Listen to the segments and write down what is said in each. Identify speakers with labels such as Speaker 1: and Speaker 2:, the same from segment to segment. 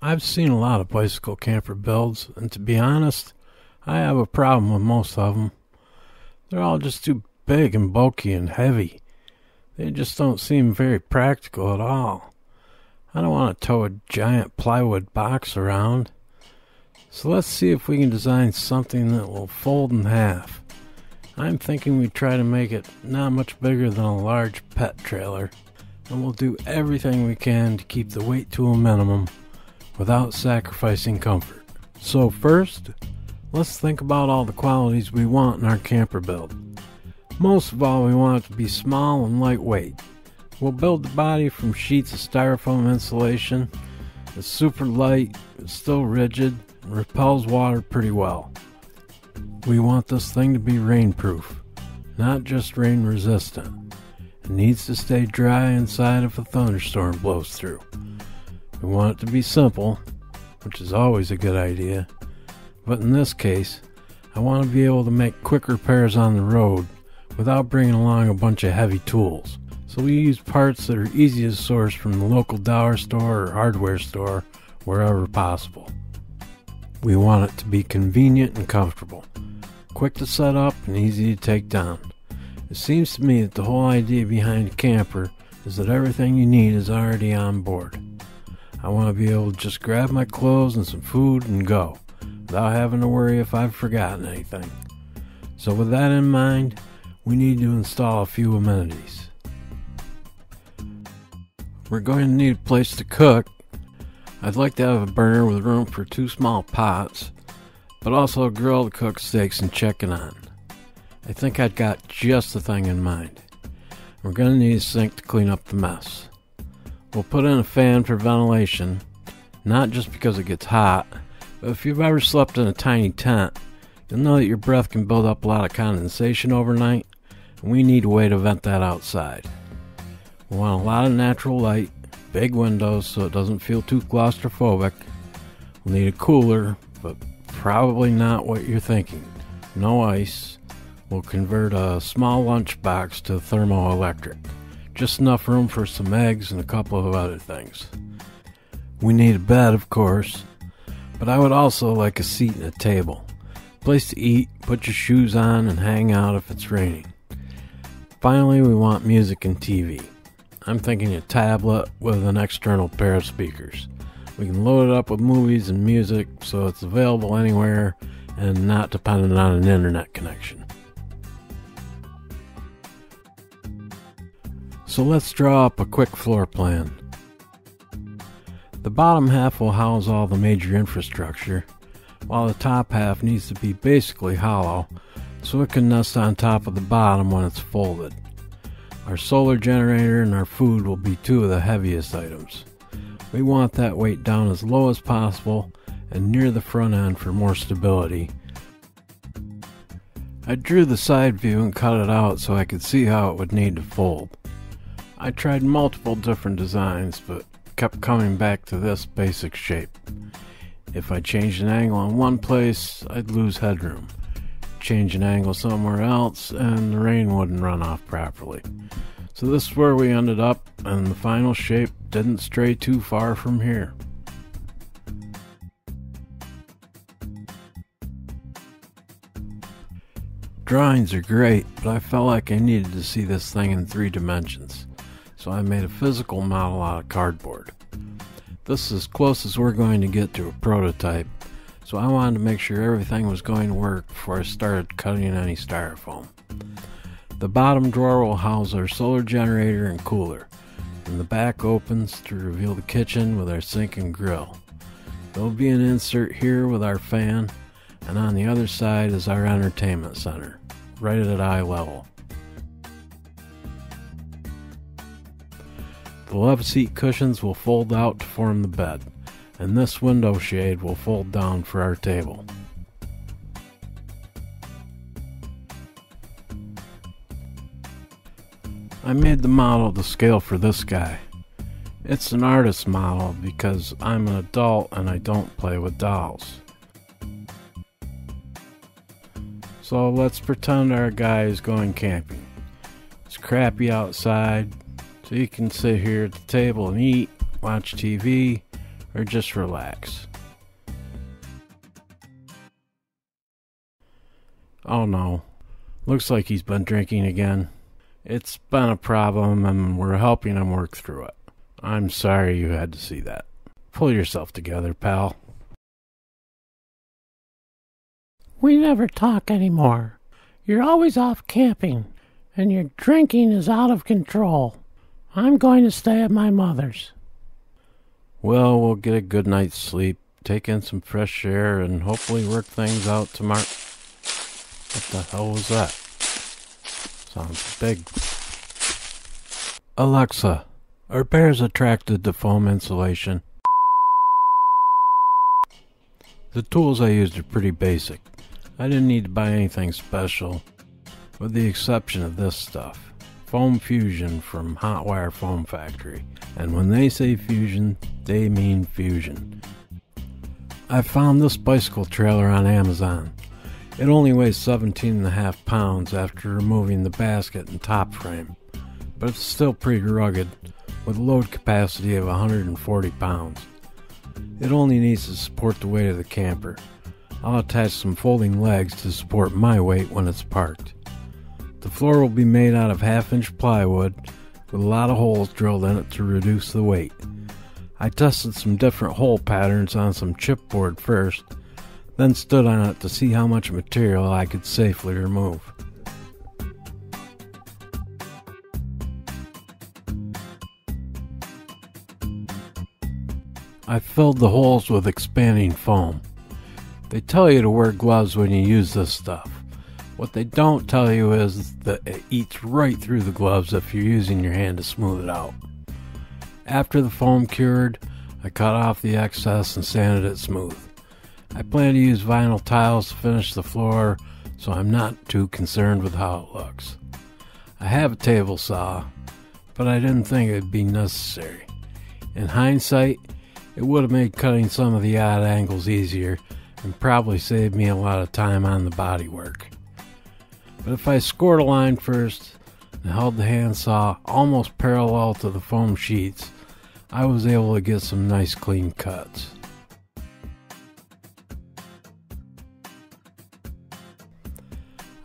Speaker 1: I've seen a lot of bicycle camper builds, and to be honest, I have a problem with most of them. They're all just too big and bulky and heavy. They just don't seem very practical at all. I don't want to tow a giant plywood box around. So let's see if we can design something that will fold in half. I'm thinking we try to make it not much bigger than a large pet trailer, and we'll do everything we can to keep the weight to a minimum without sacrificing comfort. So first, let's think about all the qualities we want in our camper build. Most of all, we want it to be small and lightweight. We'll build the body from sheets of styrofoam insulation. It's super light, it's still rigid, and repels water pretty well. We want this thing to be rainproof, not just rain resistant. It needs to stay dry inside if a thunderstorm blows through. We want it to be simple, which is always a good idea, but in this case, I want to be able to make quick repairs on the road without bringing along a bunch of heavy tools. So we use parts that are easy to source from the local dollar store or hardware store wherever possible. We want it to be convenient and comfortable, quick to set up and easy to take down. It seems to me that the whole idea behind a camper is that everything you need is already on board. I want to be able to just grab my clothes and some food and go, without having to worry if I've forgotten anything. So with that in mind, we need to install a few amenities. We're going to need a place to cook. I'd like to have a burner with room for 2 small pots, but also a grill to cook steaks and chicken on. I think I've got just the thing in mind. We're going to need a sink to clean up the mess. We'll put in a fan for ventilation, not just because it gets hot, but if you've ever slept in a tiny tent, you'll know that your breath can build up a lot of condensation overnight, and we need a way to vent that outside. We want a lot of natural light, big windows so it doesn't feel too claustrophobic. We'll need a cooler, but probably not what you're thinking. No ice. We'll convert a small lunchbox to thermoelectric. Just enough room for some eggs and a couple of other things. We need a bed, of course, but I would also like a seat and a table. Place to eat, put your shoes on, and hang out if it's raining. Finally, we want music and TV. I'm thinking a tablet with an external pair of speakers. We can load it up with movies and music so it's available anywhere and not dependent on an internet connection. So let's draw up a quick floor plan. The bottom half will house all the major infrastructure, while the top half needs to be basically hollow so it can nest on top of the bottom when it's folded. Our solar generator and our food will be 2 of the heaviest items. We want that weight down as low as possible and near the front end for more stability. I drew the side view and cut it out so I could see how it would need to fold. I tried multiple different designs but kept coming back to this basic shape. If I changed an angle in one place, I'd lose headroom. Change an angle somewhere else and the rain wouldn't run off properly. So this is where we ended up, and the final shape didn't stray too far from here. Drawings are great, but I felt like I needed to see this thing in 3 dimensions, so I made a physical model out of cardboard. This is as close as we're going to get to a prototype, so I wanted to make sure everything was going to work before I started cutting any styrofoam. The bottom drawer will house our solar generator and cooler, and the back opens to reveal the kitchen with our sink and grill. There will be an insert here with our fan, and on the other side is our entertainment center, right at eye level. The love seat cushions will fold out to form the bed, and this window shade will fold down for our table. I made the model to scale for this guy. It's an artist model because I'm an adult and I don't play with dolls. So let's pretend our guy is going camping. It's crappy outside, so you can sit here at the table and eat, watch TV, or just relax? Oh no, looks like he's been drinking again. It's been a problem and we're helping him work through it. I'm sorry you had to see that. Pull yourself together, pal.
Speaker 2: We never talk anymore. You're always off camping, and your drinking is out of control. I'm going to stay at my mother's.
Speaker 1: Well, we'll get a good night's sleep, take in some fresh air, and hopefully work things out tomorrow. What the hell was that? Sounds big. Alexa, are bears attracted to foam insulation? The tools I used are pretty basic. I didn't need to buy anything special, with the exception of this stuff. Foam Fusion from Hotwire Foam Factory. And when they say fusion, they mean fusion. I found this bicycle trailer on Amazon. It only weighs 17.5 pounds after removing the basket and top frame, but it's still pretty rugged, with a load capacity of 140 pounds. It only needs to support the weight of the camper. I'll attach some folding legs to support my weight when it's parked. The floor will be made out of 1/2-inch plywood with a lot of holes drilled in it to reduce the weight. I tested some different hole patterns on some chipboard first, then stood on it to see how much material I could safely remove. I filled the holes with expanding foam. They tell you to wear gloves when you use this stuff. What they don't tell you is that it eats right through the gloves if you're using your hand to smooth it out. After the foam cured, I cut off the excess and sanded it smooth. I plan to use vinyl tiles to finish the floor, so I'm not too concerned with how it looks. I have a table saw, but I didn't think it would be necessary. In hindsight, it would have made cutting some of the odd angles easier and probably saved me a lot of time on the bodywork. But if I scored a line first and held the handsaw almost parallel to the foam sheets, I was able to get some nice clean cuts.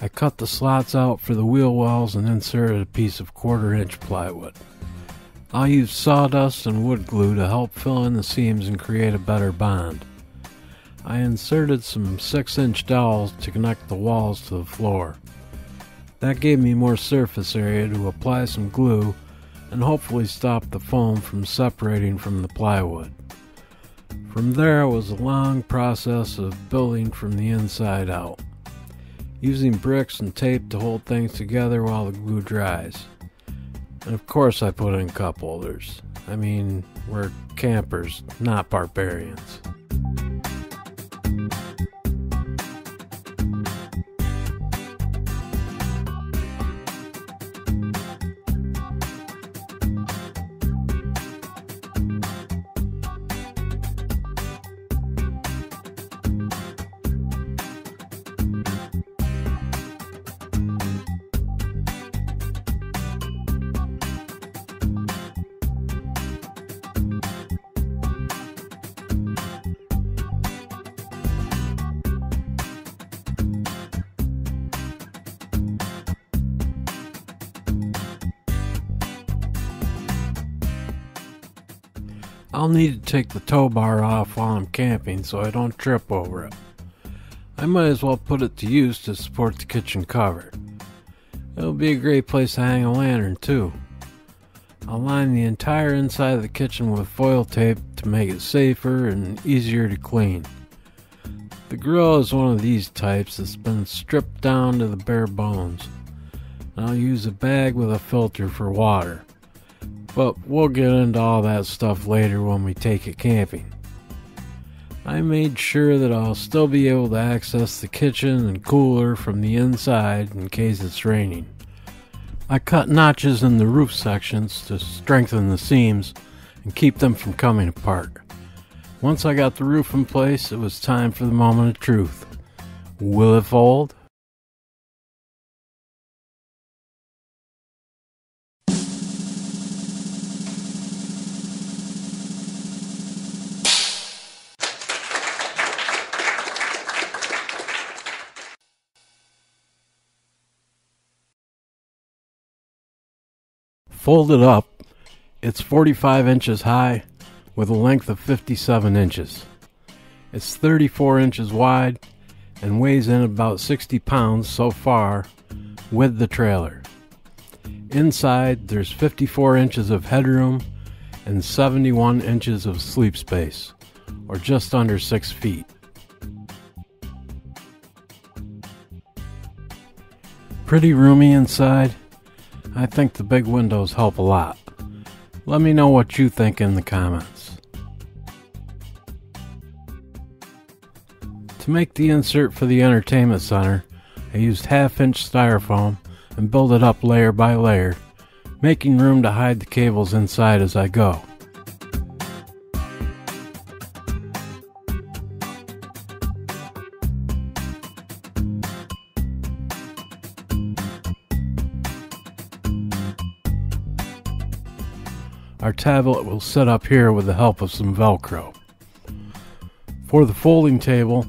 Speaker 1: I cut the slots out for the wheel wells and inserted a piece of 1/4-inch plywood. I'll use sawdust and wood glue to help fill in the seams and create a better bond. I inserted some 6-inch dowels to connect the walls to the floor. That gave me more surface area to apply some glue and hopefully stop the foam from separating from the plywood. From there, it was a long process of building from the inside out, using bricks and tape to hold things together while the glue dries. And of course I put in cup holders. I mean, we're campers, not barbarians. I'll need to take the tow bar off while I'm camping so I don't trip over it. I might as well put it to use to support the kitchen cover. It'll be a great place to hang a lantern too. I'll line the entire inside of the kitchen with foil tape to make it safer and easier to clean. The grill is one of these types that's been stripped down to the bare bones. I'll use a bag with a filter for water. But we'll get into all that stuff later when we take it camping. I made sure that I'll still be able to access the kitchen and cooler from the inside in case it's raining. I cut notches in the roof sections to strengthen the seams and keep them from coming apart. Once I got the roof in place, it was time for the moment of truth. Will it fold? Folded up, it's 45 inches high with a length of 57 inches. It's 34 inches wide and weighs in about 60 pounds so far with the trailer. Inside, there's 54 inches of headroom and 71 inches of sleep space, or just under 6 feet. Pretty roomy inside. I think the big windows help a lot. Let me know what you think in the comments. To make the insert for the entertainment center, I used 1/2-inch styrofoam and built it up layer by layer, making room to hide the cables inside as I go. Our tablet will sit up here with the help of some Velcro. For the folding table,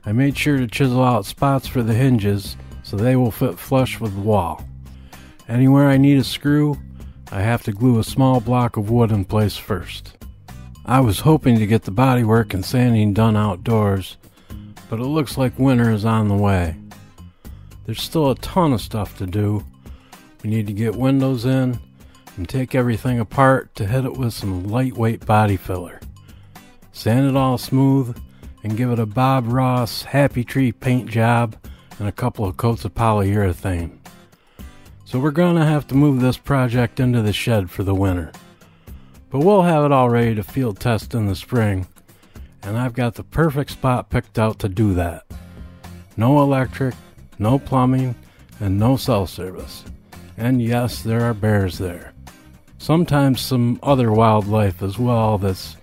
Speaker 1: I made sure to chisel out spots for the hinges so they will fit flush with the wall. Anywhere I need a screw, I have to glue a small block of wood in place first. I was hoping to get the bodywork and sanding done outdoors, but it looks like winter is on the way. There's still a ton of stuff to do. We need to get windows in and take everything apart to hit it with some lightweight body filler. Sand it all smooth and give it a Bob Ross Happy Tree paint job and a couple of coats of polyurethane. So we're going to have to move this project into the shed for the winter. But we'll have it all ready to field test in the spring, and I've got the perfect spot picked out to do that. No electric, no plumbing, and no cell service. And yes, there are bears there. Sometimes some other wildlife as well that's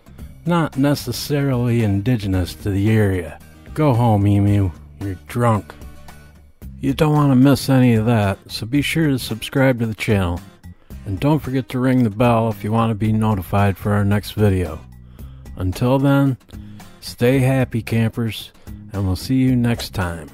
Speaker 1: not necessarily indigenous to the area. Go home, emu. You're drunk. You don't want to miss any of that, so be sure to subscribe to the channel. And don't forget to ring the bell if you want to be notified for our next video. Until then, stay happy, campers, and we'll see you next time.